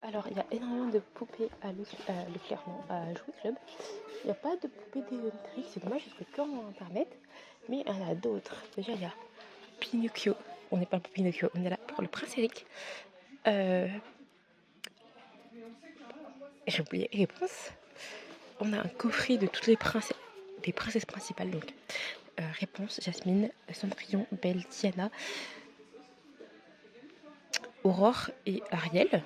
Alors, il y a énormément de poupées à Leclerc, non, à Jouet Club. Il n'y a pas de poupées d'électrique, c'est dommage, je trouve que internet. Mais il y en a d'autres. Déjà, il y a Pinocchio. On n'est pas pour Pinocchio, on est là pour le prince Eric. J'ai oublié réponse. On a un coffret de toutes les princesses principales. Donc, réponse Jasmine, Cendrillon, Belle, Diana, Aurore et Ariel.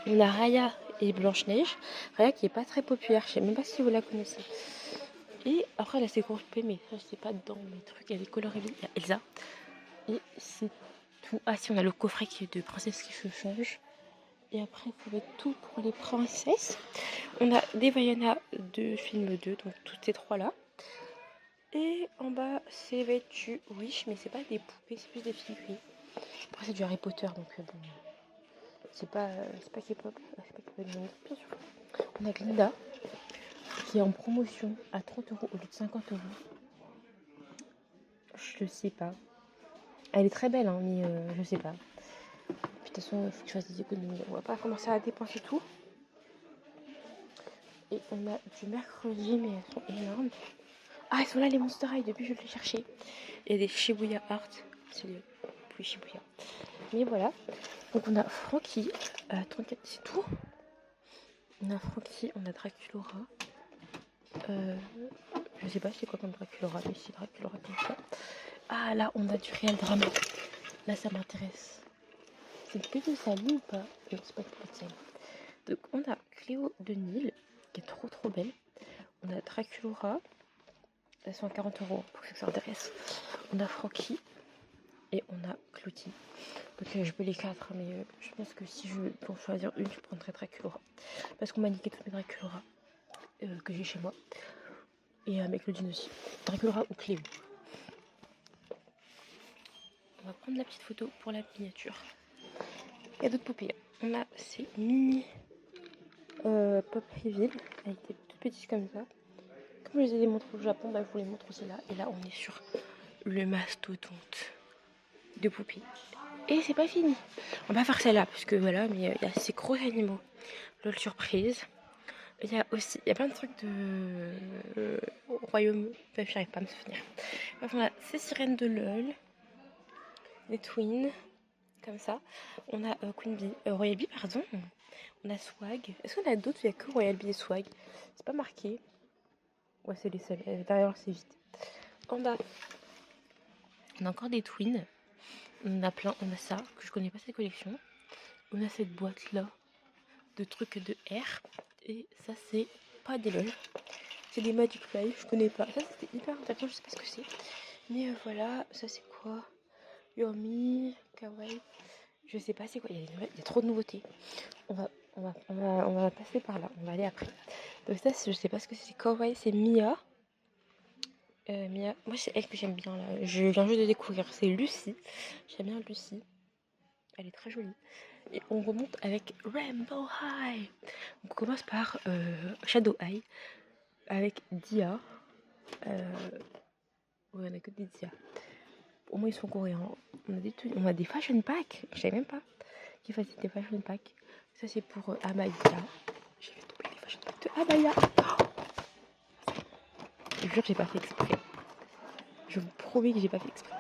On a Raya et Blanche-Neige. Raya qui est pas très populaire, je sais même pas si vous la connaissez. Et après, là, c'est groupé, mais ça, je sais pas dans mes trucs. Il y a des coloris, il y a Elsa. Et c'est tout. Ah, si, on a le coffret qui est de princesse qui se change. Et après, ça va être tout pour les princesses. On a des Vaiana de film 2, donc toutes ces trois-là. Et en bas, c'est vêtu Wish, mais c'est pas des poupées, c'est plus des figurines. Après, c'est du Harry Potter, donc bon. C'est pas K-pop. C'est pas K-pop, bien sûr. On a Glinda, qui est en promotion à 30 € au lieu de 50 €. Je sais pas. Elle est très belle, hein, mais je sais pas. Puis de toute façon, il faut que je fasse des économies. On va pas commencer à dépenser tout. Et on a du mercredi, mais elles sont énormes. Ah, elles sont là, les Monster High, depuis je les cherchais. Il y a des Shibuya Art. C'est le plus Shibuya. Mais voilà. Donc on a Frankie, 34, c'est tout. On a Frankie, on a Draculaura. Je sais pas c'est quoi comme Draculaura, mais c'est Draculaura comme ça. Ah, là, on a du réel drama. Là, ça m'intéresse. C'est une petite saline ou pas? Non, c'est pas une petite saline. Donc, on a Cléo de Nil, qui est trop belle. On a Draculaura. Elles sont à 40 € pour que ça intéresse. On a Frankie. Et on a Clotilde. Donc, je peux les quatre, mais je pense que si je pour choisir une, je prendrais Draculaura. Parce qu'on m'a niqué toutes mes Draculaura que j'ai chez moi. Et avec Claudine aussi. Draculaura ou Cléo. On va prendre la petite photo pour la miniature. Il y a d'autres poupées. On a ces mini pop reveal avec des toutes petites comme ça. Comme je les ai montrées au Japon, bah, je vous les montre aussi là. Et là, on est sur le mastodonte de poupées. Et c'est pas fini. On va faire celle-là, parce que voilà, mais il y a ces gros animaux. LOL surprise. Il y a aussi, il y a plein de trucs de royaume. Enfin, j'arrive pas à me souvenir. Bref, on a ces sirènes de LOL. Des twins. Comme ça. On a Queen Bee, Royal Bee, pardon. On a Swag. Est-ce qu'on a d'autres? Il n'y a que Royal Bee et Swag. C'est pas marqué. Ouais, c'est les seuls. Derrière, c'est vite. En bas, on a encore des twins. On a plein. On a ça, que je connais pas cette collection. On a cette boîte-là de trucs de R. Et ça, c'est pas des LOL. C'est des Magic Fly, je connais pas. Ça, c'était hyper intéressant, je sais pas ce que c'est. Mais voilà, ça, c'est quoi? Yomi, Kawaii. Je sais pas c'est quoi, il y a trop de nouveautés. On va passer par là, on va aller après. Donc ça, je sais pas ce que c'est. Kawaii, c'est Mia. Mia, moi c'est elle que j'aime bien là. Je viens juste de découvrir, c'est Lucie. J'aime bien Lucie. Elle est très jolie. Et on remonte avec Rainbow High. On commence par Shadow High avec Dia. Ouais, on a que des Dia. Au moins ils sont coréens. On a des fashion packs. Je savais même pas qu'ils faisaient des fashion packs. Ça c'est pour Amaya. J'ai fait tomber les fashion packs de Amaya. Oh, je vous jure que j'ai pas fait exprès. Je vous promets que j'ai pas fait exprès.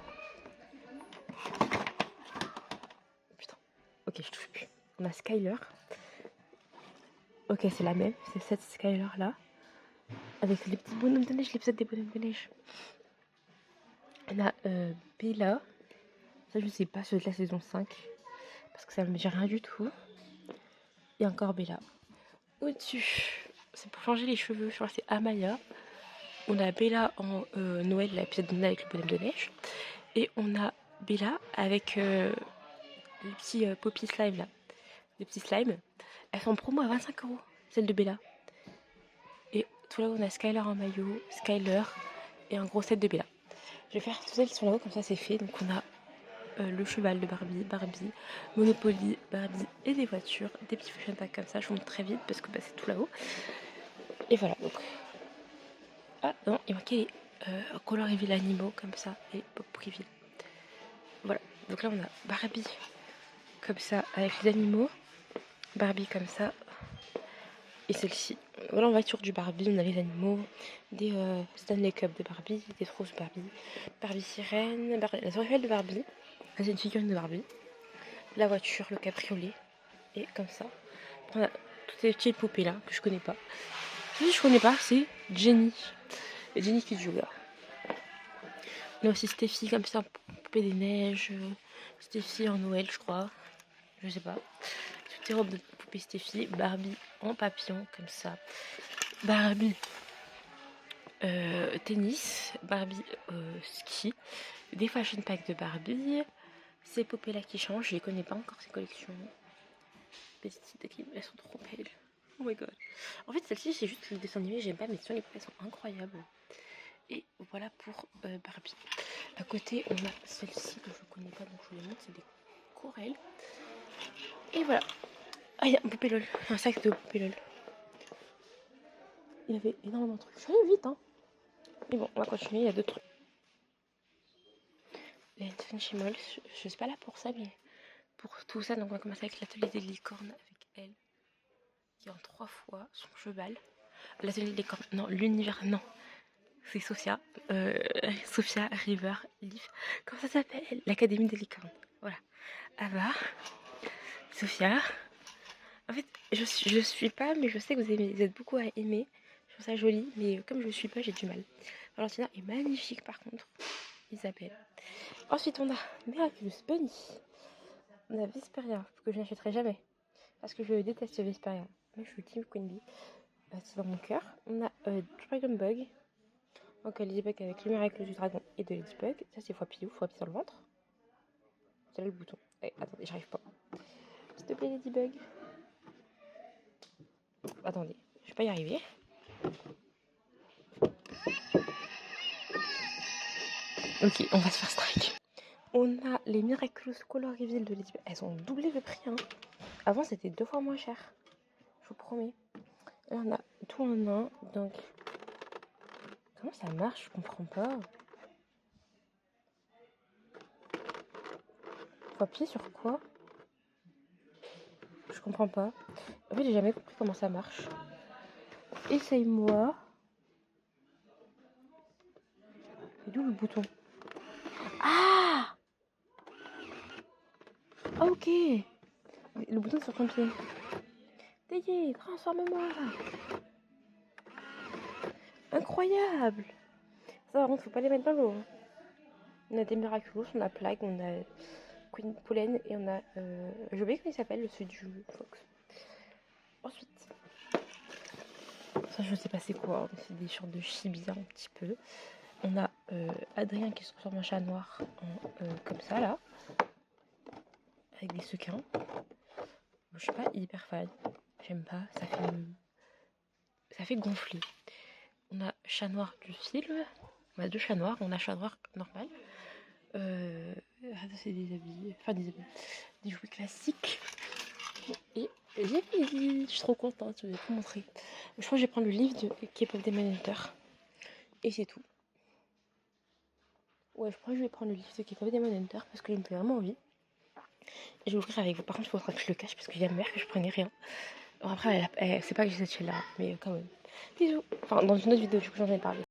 Putain. Ok, je touche plus. On a Skyler. Ok, c'est la même. C'est cette Skyler là. Avec les petits bonhommes de neige, l'épisode des bonhommes de neige. On a Bella. Ça, je sais pas, c'est de la saison 5. Parce que ça me dit rien du tout. Et encore Bella. Au-dessus, c'est pour changer les cheveux. Je crois que c'est Amaya. On a Bella en Noël, l'épisode de Noël avec le bonhomme de neige. Et on a Bella avec les petits poppy slime là. Les petits slimes. Elles sont en promo à 25 €, celle de Bella. Et tout là, on a Skyler en maillot, Skyler et un gros set de Bella. Je vais faire toutes celles qui sont là-haut, comme ça c'est fait. Donc on a le cheval de Barbie, Monopoly, Barbie et des voitures, des petits fashion packs comme ça. Je vous montre très vite parce que c'est tout là-haut. Et voilà, donc. Ah non, il manquait les color reveal animaux comme ça et pop reveal. Voilà, donc là on a Barbie comme ça avec les animaux. Barbie comme ça. Et celle-ci. Voilà, on va sur du Barbie. On a les animaux, des Stanley Cup de Barbie, des trousses Barbie, Barbie sirène, la tour Eiffel de Barbie. C'est une figurine de Barbie. La voiture, le cabriolet. Et comme ça. On a toutes ces petites poupées là que je connais pas. Celui que je connais pas, c'est Jenny. Jenny qui joue là. On a aussi Steffi comme ça, poupée des neiges. Steffi en Noël, je crois. Je sais pas. Toutes les robes de poupée Steffi. Barbie en papillon, comme ça. Barbie tennis. Barbie ski. Des fashion packs de Barbie. Ces poupées là qui changent, je les connais pas encore, ces collections. Petites, elles sont trop belles. Oh my god. En fait, celle-ci, c'est juste le dessin animé, j'aime pas, mais sinon les poupées sont incroyables. Et voilà pour Barbie. À côté, on a celle-ci que je connais pas, donc je vous les montre, c'est des corelles. Et voilà. Ah, il y a un poupée LOL, un sac de poupée LOL. Il y avait énormément de trucs. Je suis allée vite, hein. Mais bon, on va continuer, il y a d'autres trucs. Les Funchimals, je suis pas là pour ça, mais pour tout ça, donc on va commencer avec l'atelier des licornes avec elle, qui en 3 fois son cheval. L'atelier des licornes, non, l'univers, non. C'est Sophia, Sophia River Leaf. Comment ça s'appelle? L'Académie des licornes. Voilà. Ava, Sophia. En fait, je suis pas, mais je sais que vous êtes beaucoup à aimer. Je trouve ça joli, mais comme je suis pas, j'ai du mal. Valentina est magnifique par contre. Isabelle. Ensuite, on a Miraculous Bunny. On a Vesperia, que je n'achèterai jamais. Parce que je déteste Vesperia. Moi, je suis Team Queen Bee. C'est dans mon cœur. On a Dragon Bug. Donc Ladybug avec le miracle du dragon et de Ladybug. Ça c'est fois pilou, fois pied dans le ventre. C'est là le bouton. Attendez, j'arrive pas. S'il te plaît Ladybug. Attendez, je vais pas y arriver. Ok, on va se faire strike. On a les Miraculous Color Reveal de Ladybug. Elles ont doublé le prix. Hein. Avant c'était 2 fois moins cher. Je vous promets. Là on a tout en un. Donc comment ça marche? Je comprends pas. Faut appuyer sur quoi? Je comprends pas. En fait, j'ai jamais compris comment ça marche. Essaye-moi. Et d'où le bouton? Ah! Ok. Le bouton sur ton pied. Dégué, transforme-moi. Incroyable. Ça, par contre, faut pas les mettre dans l'eau. On a des Miraculous, on a Plague, on a Queen Pollen et on a... j'ai oublié comment il s'appelle, celui du Fox. Ensuite... Ça, je sais pas c'est quoi. Hein. C'est des sortes de chibis un petit peu. On a Adrien qui se transforme en chat noir. Comme ça, là. Avec des sequins. Je suis pas hyper fan. J'aime pas. Ça fait gonfler. On a chat noir du film. On a 2 chats noirs. On a chat noir normal. C'est des habits. Enfin, des jouets classiques. Et j'ai fini. Je suis trop contente. Je vais vous montrer. Je crois que je vais prendre le livre de K-pop Demon Hunter. Et c'est tout. Ouais, je crois que je vais prendre le livre de K-pop Demon Hunter parce que il me fait vraiment envie. Et je vais ouvrir avec vous. Par contre, il faudra que je le cache parce que j'ai ma mère que je prenais rien. Alors après, c'est pas que j'ai cette chaîne là, mais quand même. Bisous. Enfin, dans une autre vidéo, du coup, j'en ai parlé.